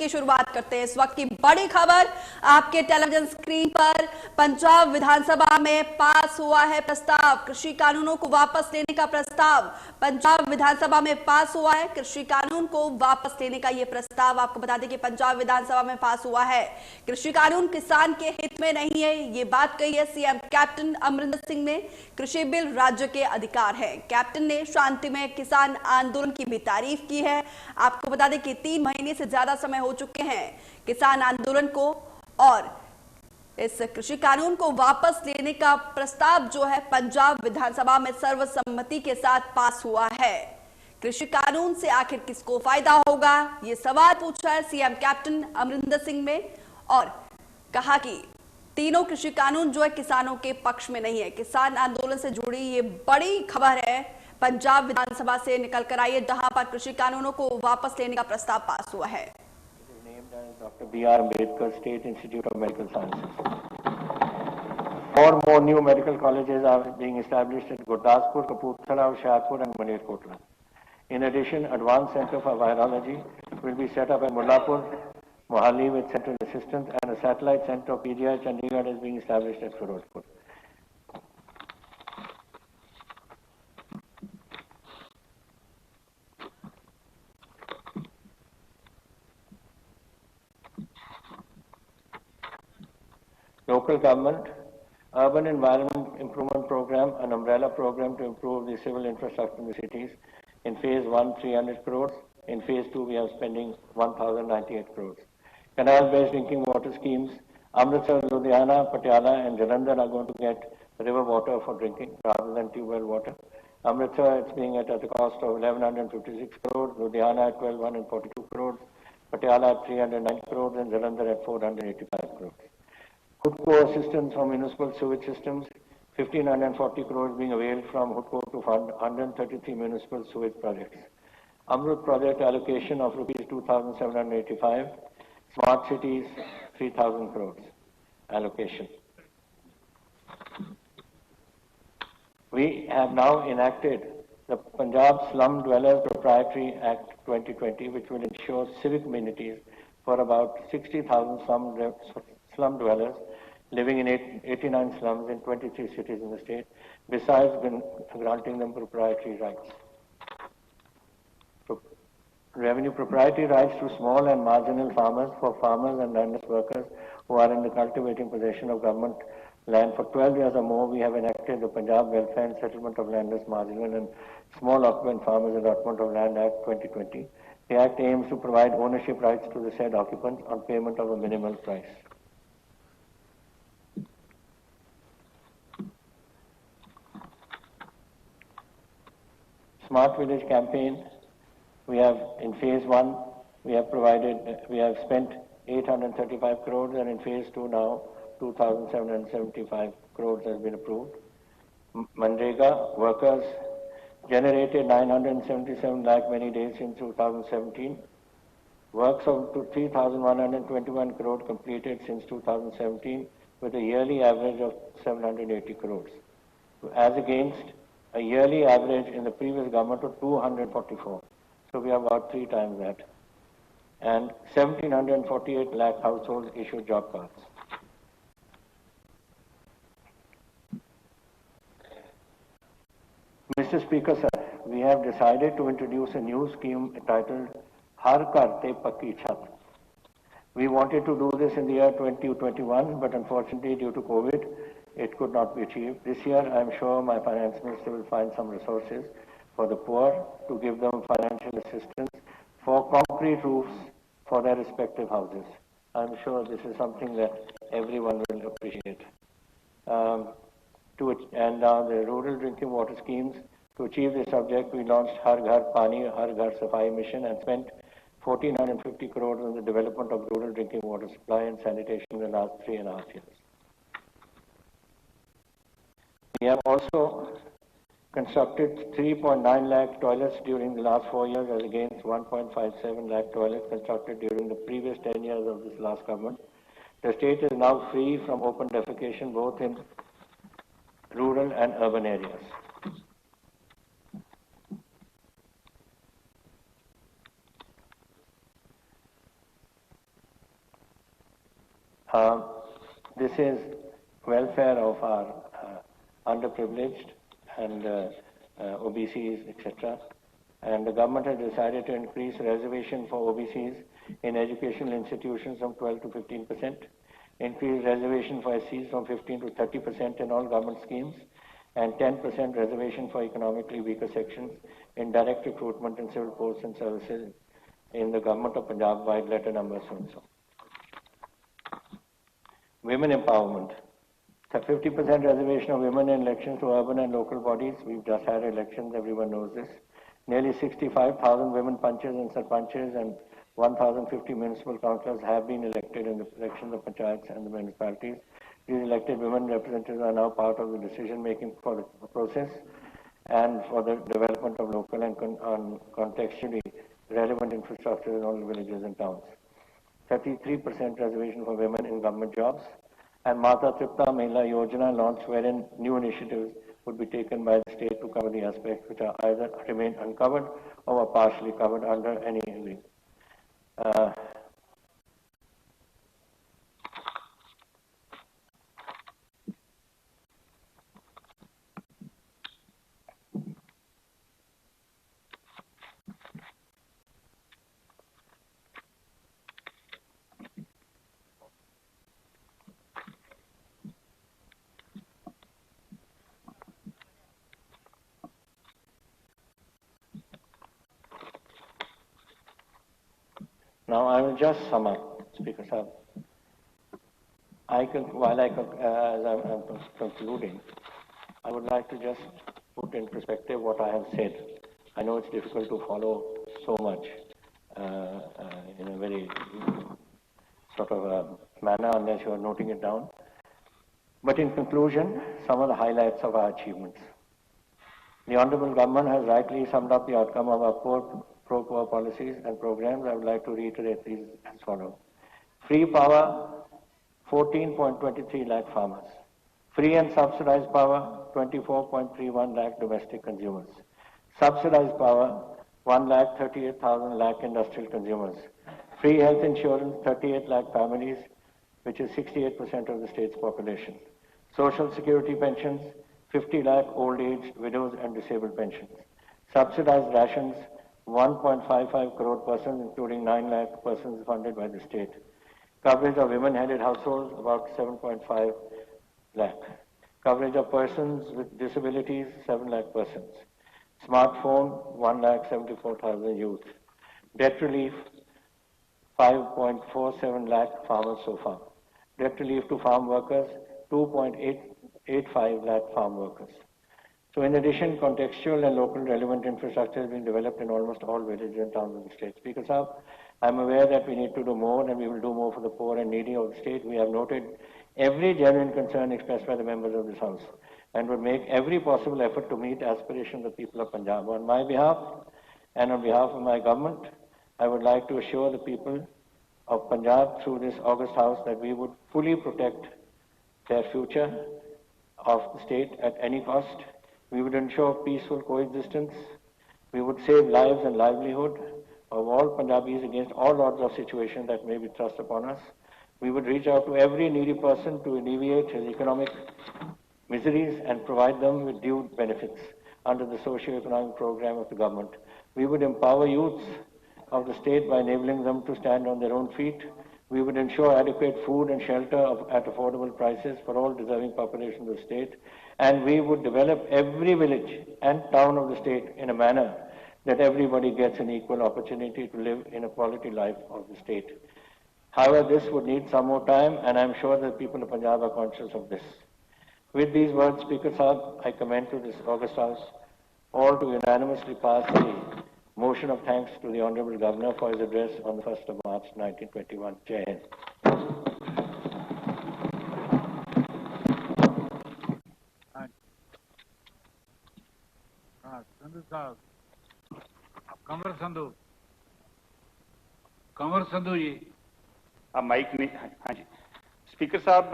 की शुरुआत करते हैं। इस वक्त की बड़ी खबर आपके टेलीविजन स्क्रीन पर। पंजाब विधानसभा में पास हुआ है प्रस्ताव, कृषि कानूनों को वापस लेने का प्रस्ताव। पंजाब विधानसभा में पास हुआ है कृषि कानून को वापस लेने का यह प्रस्ताव। आपको बता दें कि पंजाब विधानसभा में पास हुआ है कृषि कानून किसान के हित में नहीं है, ये बात कही है सीएम कैप्टन अमरिंदर सिंह ने। कृषि बिल राज्य के अधिकार है। कैप्टन ने शांतिमय किसान आंदोलन की भी तारीफ की है। आपको बता दें कि 3 महीने से ज्यादा समय हो चुके हैं किसान आंदोलन को, और इस कृषि कानून को वापस लेने का प्रस्ताव जो है पंजाब विधानसभा में सर्वसम्मति के साथ पास हुआ है। कृषि कानून से आखिर किसको फायदा होगा, ये सवाल पूछा है सीएम कैप्टन अमरिंदर सिंह ने, और कहा कि तीनों कृषि कानून जो है किसानों के पक्ष में नहीं है। किसान आंदोलन से जुड़ी ये बड़ी खबर है, पंजाब विधानसभा से निकल कर आई है, जहां पर कृषि कानूनों को वापस लेने का प्रस्ताव पास हुआ है। Dr. B.R. Ambedkar State Institute of Medical Sciences. 4 more new medical colleges are being established at Gurdaspur, Kapurthala, Hoshiarpur and Malerkotla. In addition, Advanced Center for Virology will be set up at Mullapur, Mohali with central assistance, and a satellite center of PGI Chandigarh is being established at Firozpur. Local government, Urban Environment Improvement Program, an umbrella program to improve the civil infrastructure in the cities. In phase 1, 300 crores. In phase 2, we are spending 1,098 crores. Canal-based drinking water schemes, Amritsar, Ludhiana, Patiala and Jalandhar are going to get river water for drinking rather than tube well water. Amritsar, it's being at the cost of 1,156 crores, Ludhiana at 1,242 crores, Patiala at 309 crores and Jalandhar at 485 crores. HUDCO assistance from municipal sewage systems, 1,540 crores being availed from HUDCO to fund 133 municipal sewage projects. Amrut project allocation of rupees 2,785, smart cities 3,000 crores allocation. We have now enacted the Punjab Slum Dwellers Proprietary Act 2020, which will ensure civic amenities for about 60,000 slum dwellers living in 89 slums in 23 cities in the state, besides granting them proprietary rights. Revenue proprietary rights to small and marginal farmers for farmers and landless workers who are in the cultivating possession of government land for 12 years or more. We have enacted the Punjab Welfare and Settlement of Landless, Marginal and Small Occupant Farmers Allotment of Land Act 2020. The Act aims to provide ownership rights to the said occupants on payment of a minimal price. Smart Village campaign. We have, in phase 1, we have spent 835 crores, and in phase 2 now, 2,775 crores has been approved. Manrega workers generated 977 lakh many days in 2017. Works of 3,121 crore completed since 2017 with a yearly average of 780 crores. As against a yearly average in the previous government of 244. So we have about 3 times that. And 1,748 lakh households issued job cards. Mr. Speaker, sir, we have decided to introduce a new scheme entitled Har Ghar Te Pakki Chhat. We wanted to do this in the year 2021, but unfortunately due to COVID, it could not be achieved. This year, I am sure my finance minister will find some resources for the poor to give them financial assistance for concrete roofs for their respective houses. I am sure this is something that everyone will appreciate. And now the rural drinking water schemes. To achieve this object, we launched Har Ghar Pani, Har Ghar Safai mission and spent 1,450 crores on the development of rural drinking water supply and sanitation in the last 3.5 years. We have also constructed 3.9 lakh toilets during the last 4 years as against 1.57 lakh toilets constructed during the previous 10 years of this last government. The state is now free from open defecation both in rural and urban areas. This is welfare of our underprivileged and OBCs, etc. And the government has decided to increase reservation for OBCs in educational institutions from 12 to 15%, increase reservation for SCs from 15 to 30% in all government schemes, and 10% reservation for economically weaker sections in direct recruitment in civil posts and services in the government of Punjab by letter number so-and-so. Women empowerment. The 50% reservation of women in elections to urban and local bodies. We've just had elections, everyone knows this. Nearly 65,000 women punches and sarpanches and 1,050 municipal councillors have been elected in the elections of panchayats and the municipalities. These elected women representatives are now part of the decision-making process and for the development of local and contextually relevant infrastructure in all the villages and towns. 33% reservation for women in government jobs, and Mata Tripta Mahila Yojana launched, wherein new initiatives would be taken by the state to cover the aspects which are either remain uncovered or are partially covered under any link. Now I will just sum up, Speaker Sahib. As I'm concluding, I would like to just put in perspective what I have said. I know it's difficult to follow so much in a very sort of a manner unless you are noting it down. But in conclusion, some of the highlights of our achievements. The Honourable Government has rightly summed up the outcome of our pro-poor policies and programs. I would like to reiterate these as follows. Free power, 14.23 lakh farmers. Free and subsidized power, 24.31 lakh domestic consumers. Subsidized power, 1,38,000 lakh industrial consumers. Free health insurance, 38 lakh families, which is 68% of the state's population. Social security pensions, 50 lakh old age, widows and disabled pensions. Subsidized rations, 1.55 crore persons, including 9 lakh persons funded by the state. Coverage of women-headed households, about 7.5 lakh. Coverage of persons with disabilities, 7 lakh persons. Smartphone, 1,74,000 youth. Debt relief, 5.47 lakh farmers so far. Debt relief to farm workers, 2.85 lakh farm workers. So in addition, contextual and local relevant infrastructure has been developed in almost all villages and towns of the state. Speaker Sahib, I'm aware that we need to do more and we will do more for the poor and needy of the state. We have noted every genuine concern expressed by the members of this House and will make every possible effort to meet aspirations of the people of Punjab. On my behalf and on behalf of my government, I would like to assure the people of Punjab through this August House that we would fully protect their future of the state at any cost. We would ensure peaceful coexistence. We would save lives and livelihood of all Punjabis against all odds of situation that may be thrust upon us. We would reach out to every needy person to alleviate his economic miseries and provide them with due benefits under the socio-economic program of the government. We would empower youths of the state by enabling them to stand on their own feet. We would ensure adequate food and shelter at affordable prices for all deserving populations of the state. And we would develop every village and town of the state in a manner that everybody gets an equal opportunity to live in a quality life of the state. However, this would need some more time, and I'm sure that people of Punjab are conscious of this. With these words, Speaker Sahib, I commend to this August House all to unanimously pass the motion of thanks to the Honourable Governor for his address on the 1st of March 1921. Jai Hind. Sandhu Sahib. Kanwar Sandhu ji. Mic नहीं हाँ जी speaker साहब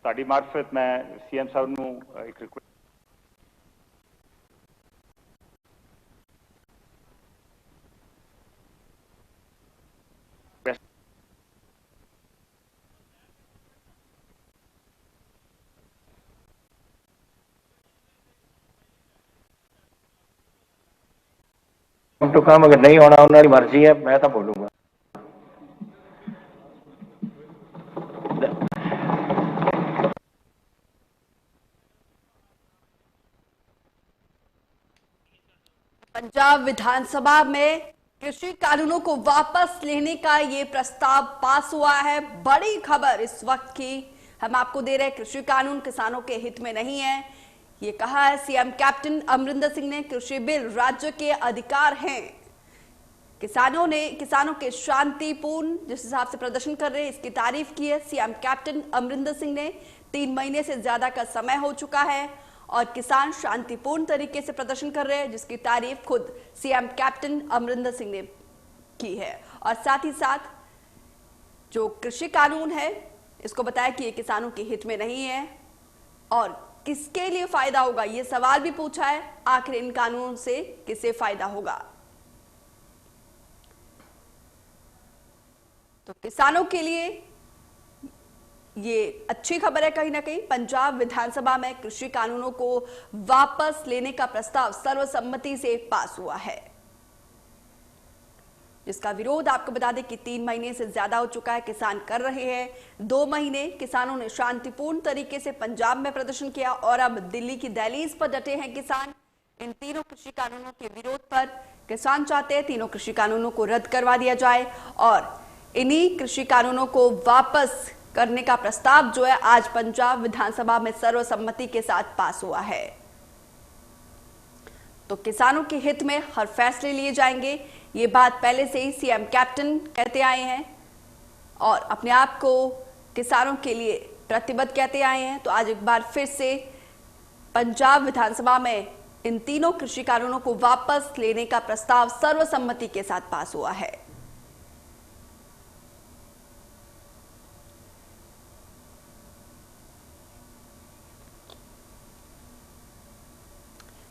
ताड़ी मार्फत मैं CM साहब ਨੂੰ ਇੱਕ request to come, अगर नहीं होना उन्होंने मर्जी है, मैं तो बोलूंगा। पंजाब विधानसभा में कृषि कानूनों को वापस लेने का ये प्रस्ताव पास हुआ है। बड़ी खबर इस वक्त की हम आपको दे रहे हैं। कृषि कानून किसानों के हित में नहीं है, ये कहा है सीएम कैप्टन अमरिंदर सिंह ने। कृषि बिल राज्य के अधिकार हैं। किसानों के शांतिपूर्ण जिस हिसाब से प्रदर्शन कर रहे हैं, इसकी तारीफ की है सीएम कैप्टन अमरिंदर सिंह ने। 3 महीने से ज्यादा का समय हो चुका है और किसान शांतिपूर्ण तरीके से प्रदर्शन कर रहे हैं, जिसकी तारीफ खुद सीएम कैप्टन अमरिंदर सिंह ने की है। और साथ ही साथ जो कृषि कानून है, इसको बताया कि ये किसानों के हित में नहीं है और किसके लिए फायदा होगा, ये सवाल भी पूछा है। आखिर इन कानूनों से किसे फायदा होगा? तो किसानों के लिए ये अच्छी खबर है। कहीं ना कहीं पंजाब विधानसभा में कृषि कानूनों को वापस लेने का प्रस्ताव सर्वसम्मति से पास हुआ है, जिसका विरोध आपको बता दें कि 3 महीने से ज्यादा हो चुका है, किसान कर रहे हैं। 2 महीने किसानों ने शांतिपूर्ण तरीके से पंजाब में प्रदर्शन किया और अब दिल्ली की दहलीज पर डटे हैं किसान। इन तीनों कृषि कानूनों के विरोध पर किसान चाहते हैं तीनों कृषि कानूनों को रद्द करवा दिया जाए और इन्हीं कृषि कानूनों को वापस करने का प्रस्ताव जो है आज पंजाब विधानसभा में सर्वसम्मति के साथ पास हुआ है। तो किसानों के हित में हर फैसले लिए जाएंगे, ये बात पहले से ही सीएम कैप्टन कहते आए हैं और अपने आप को किसानों के लिए प्रतिबद्ध कहते आए हैं। तो आज एक बार फिर से पंजाब विधानसभा में इन तीनों कृषि कानूनों को वापस लेने का प्रस्ताव सर्वसम्मति के साथ पास हुआ है।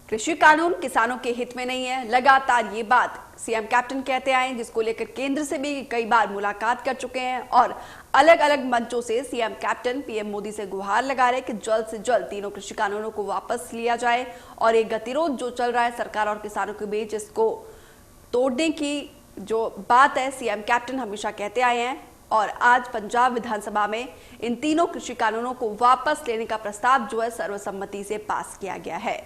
कृषि कानून किसानों के हित में नहीं है, लगातार ये बात सीएम कैप्टन कहते आए हैं, जिसको लेकर केंद्र से भी कई बार मुलाकात कर चुके हैं और अलग अलग मंचों से सीएम कैप्टन पीएम मोदी से गुहार लगा रहे हैं कि जल्द से जल्द तीनों कृषि कानूनों को वापस लिया जाए और एक गतिरोध जो चल रहा है सरकार और किसानों के बीच, इसको तोड़ने की जो बात है सीएम कैप्टन हमेशा कहते आए हैं। और आज पंजाब विधानसभा में इन तीनों कृषि कानूनों को वापस लेने का प्रस्ताव जो है सर्वसम्मति से पास किया गया है।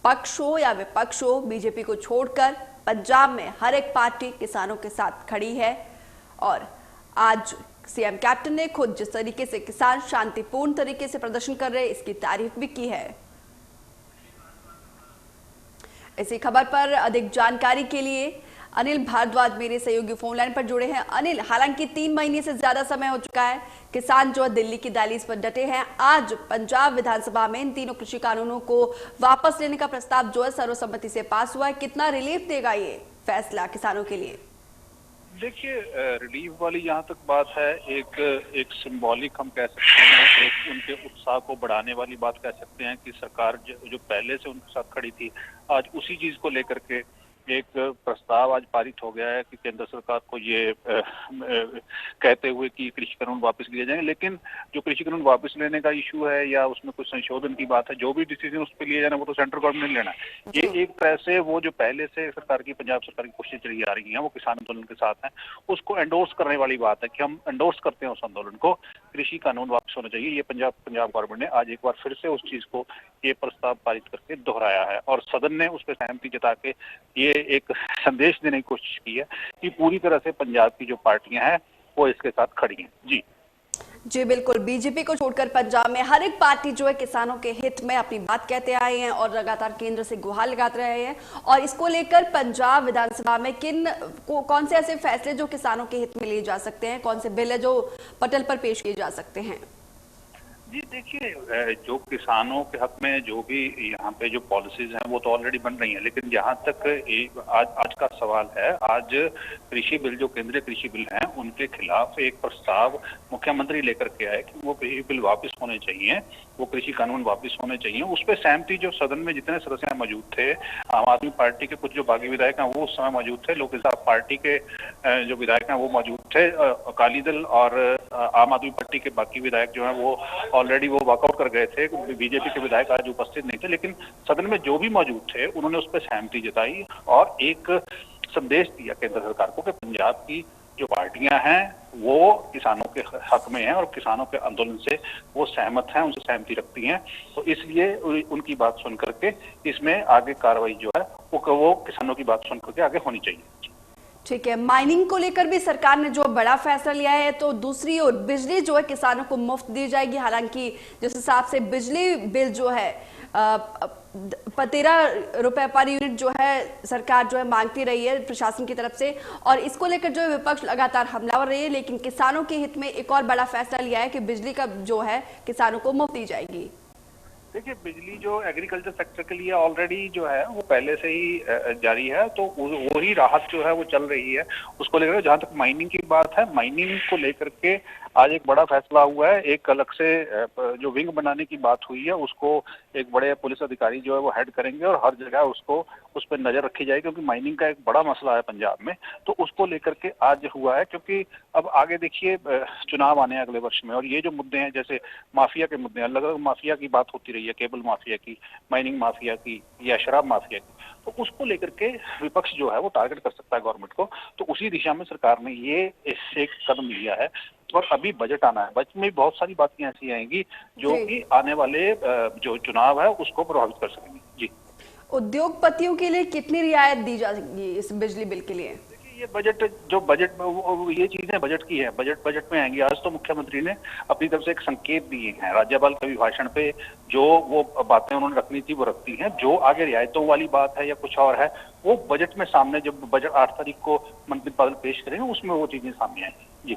पक्ष हो या विपक्ष हो, बीजेपी को छोड़कर पंजाब में हर एक पार्टी किसानों के साथ खड़ी है और आज सीएम कैप्टन ने खुद जिस तरीके से किसान शांतिपूर्ण तरीके से प्रदर्शन कर रहे हैं, इसकी तारीफ भी की है। इसी खबर पर अधिक जानकारी के लिए अनिल भारद्वाज मेरे सहयोगी फोन लाइन पर जुड़े हैं। अनिल, हालांकि 3 महीने से ज्यादा समय हो चुका है, किसान जो है दिल्ली की दहलीज पर डटे हैं। आज पंजाब विधानसभा में इन तीनों कृषि कानूनों को वापस लेने का प्रस्ताव जो है सर्वसम्मति से पास हुआ है। कितना रिलीफ देगा ये फैसला किसानों के लिए? देखिए, रिलीफ वाली जहाँ तक बात है, एक सिंबॉलिक हम कह सकते हैं, एक उनके उत्साह को बढ़ाने वाली बात कह सकते हैं कि सरकार जो पहले से उनके साथ खड़ी थी, आज उसी चीज को लेकर के एक प्रस्ताव आज पारित हो गया है कि केंद्र सरकार को ये कहते हुए कि कृषि कानून वापस लिए जाएंगे। लेकिन जो कृषि कानून वापस लेने का इशू है या उसमें कुछ संशोधन की बात है, जो भी डिसीजन उस पर लिए जाना वो तो सेंट्रल गवर्नमेंट ने लेना है। ये एक तरह से वो जो पहले से सरकार की, पंजाब सरकार की कोशिश चली आ रही है, वो किसान आंदोलन के साथ है, उसको एंडोर्स करने वाली बात है कि हम एंडोर्स करते हैं उस आंदोलन को, कृषि कानून वापस होना चाहिए। ये पंजाब गवर्नमेंट ने आज एक बार फिर से उस चीज को ये प्रस्ताव पारित करके दोहराया है और सदन ने उस पर सहमति जता के ये एक संदेश देने की कोशिश की है कि पूरी तरह से पंजाब की जो पार्टियां हैं वो इसके साथ खड़ी हैं। जी बिल्कुल, बीजेपी को छोड़कर पंजाब में हर एक पार्टी जो है किसानों के हित में अपनी बात कहते आए हैं और लगातार केंद्र से गुहार लगाते रहे हैं। और इसको लेकर पंजाब विधानसभा में कौन से ऐसे फैसले जो किसानों के हित में लिए जा सकते हैं, कौन से बिल है जो पटल पर पेश किए जा सकते हैं? जी देखिए, जो किसानों के हक में जो भी यहाँ पे जो पॉलिसीज हैं वो तो ऑलरेडी बन रही हैं, लेकिन जहाँ तक आज का सवाल है, आज कृषि बिल जो केंद्रीय कृषि बिल हैं उनके खिलाफ एक प्रस्ताव मुख्यमंत्री लेकर के आए कि वो कृषि बिल वापस होने चाहिए, वो कृषि कानून वापस होने चाहिए। उस पर सहमति जो सदन में जितने सदस्य मौजूद थे, आम आदमी पार्टी के कुछ जो बागी विधायक हैं वो उस समय मौजूद थे, लोक इंसाफ पार्टी के जो विधायक हैं वो मौजूद थे। अकाली दल और आम आदमी पार्टी के बाकी विधायक जो हैं वो ऑलरेडी वो वॉकआउट कर गए थे। बीजेपी के विधायक आज उपस्थित नहीं थे, लेकिन सदन में जो भी मौजूद थे उन्होंने उस पर सहमति जताई और एक संदेश दिया केंद्र सरकार को कि पंजाब की जो पार्टियां हैं वो किसानों के हक में हैं और किसानों के आंदोलन से वो सहमत हैं, उनसे सहमति रखती हैं। तो इसलिए उनकी बात सुन करके इसमें आगे कार्रवाई जो है वो किसानों की बात सुन करके आगे होनी चाहिए। ठीक है, माइनिंग को लेकर भी सरकार ने जो बड़ा फैसला लिया है, तो दूसरी ओर बिजली जो है किसानों को मुफ्त दी जाएगी। हालांकि जिस हिसाब से बिजली बिल जो है 13 रुपए पर यूनिट जो है सरकार जो है मांगती रही है प्रशासन की तरफ से, और इसको लेकर जो है विपक्ष लगातार हमलावर रही है। लेकिन किसानों के हित में एक और बड़ा फैसला लिया है कि बिजली का जो है किसानों को मुफ्त दी जाएगी। देखिए, बिजली जो एग्रीकल्चर सेक्टर के लिए ऑलरेडी जो है वो पहले से ही जारी है, तो वही राहत जो है वो चल रही है उसको लेकर। जहां तक माइनिंग की बात है, माइनिंग को लेकर के आज एक बड़ा फैसला हुआ है। एक अलग से जो विंग बनाने की बात हुई है उसको एक बड़े पुलिस अधिकारी जो है वो हेड करेंगे और हर जगह उसको उस पर नजर रखी जाएगी, क्योंकि माइनिंग का एक बड़ा मसला है पंजाब में। तो उसको लेकर के आज हुआ है, क्योंकि अब आगे देखिए चुनाव आने हैं अगले वर्ष में, और ये जो मुद्दे हैं जैसे माफिया के मुद्दे हैं, अलग अलग माफिया की बात होती रही है, केबल माफिया की, माइनिंग माफिया की या शराब माफिया की, तो उसको लेकर के विपक्ष जो है वो टारगेट कर सकता है गवर्नमेंट को। तो उसी दिशा में सरकार ने ये इससे एक कदम लिया है। और अभी बजट आना है, बजट में बहुत सारी बातें ऐसी आएंगी जो कि आने वाले जो चुनाव है उसको प्रभावित कर सकेंगी। जी, उद्योगपतियों के लिए कितनी रियायत दी जाएगी इस बिजली बिल के लिए? ये बजट जो बजट में ये चीजें बजट की है, बजट में आएंगी। आज तो मुख्यमंत्री ने अपनी तरफ से एक संकेत दिए हैं, राज्यपाल के अभिभाषण पे जो वो बातें उन्होंने रखनी थी वो रखती हैं। जो आगे रियायतों वाली बात है या कुछ और है वो बजट में सामने, जब बजट 8 तारीख को मंत्री बादल पेश करेंगे उसमें वो चीजें सामने आएंगी। जी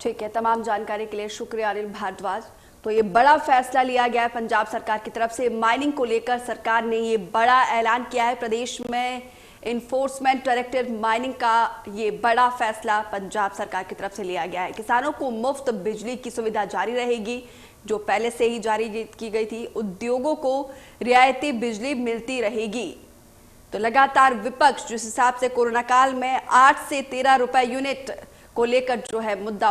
ठीक है, तमाम जानकारी के लिए शुक्रिया अनिल भारद्वाज। तो ये बड़ा फैसला लिया गया है पंजाब सरकार की तरफ से। माइनिंग को लेकर सरकार ने ये बड़ा ऐलान किया है। प्रदेश में इन्फोर्समेंट डायरेक्टर माइनिंग का ये बड़ा फैसला पंजाब सरकार की तरफ से लिया गया है। किसानों को मुफ्त बिजली की सुविधा जारी रहेगी, जो पहले से ही जारी की गई थी। उद्योगों को रियायती बिजली मिलती रहेगी। तो लगातार विपक्ष जिस हिसाब से कोरोना काल में 8 से 13 रुपए यूनिट को लेकर जो है मुद्दा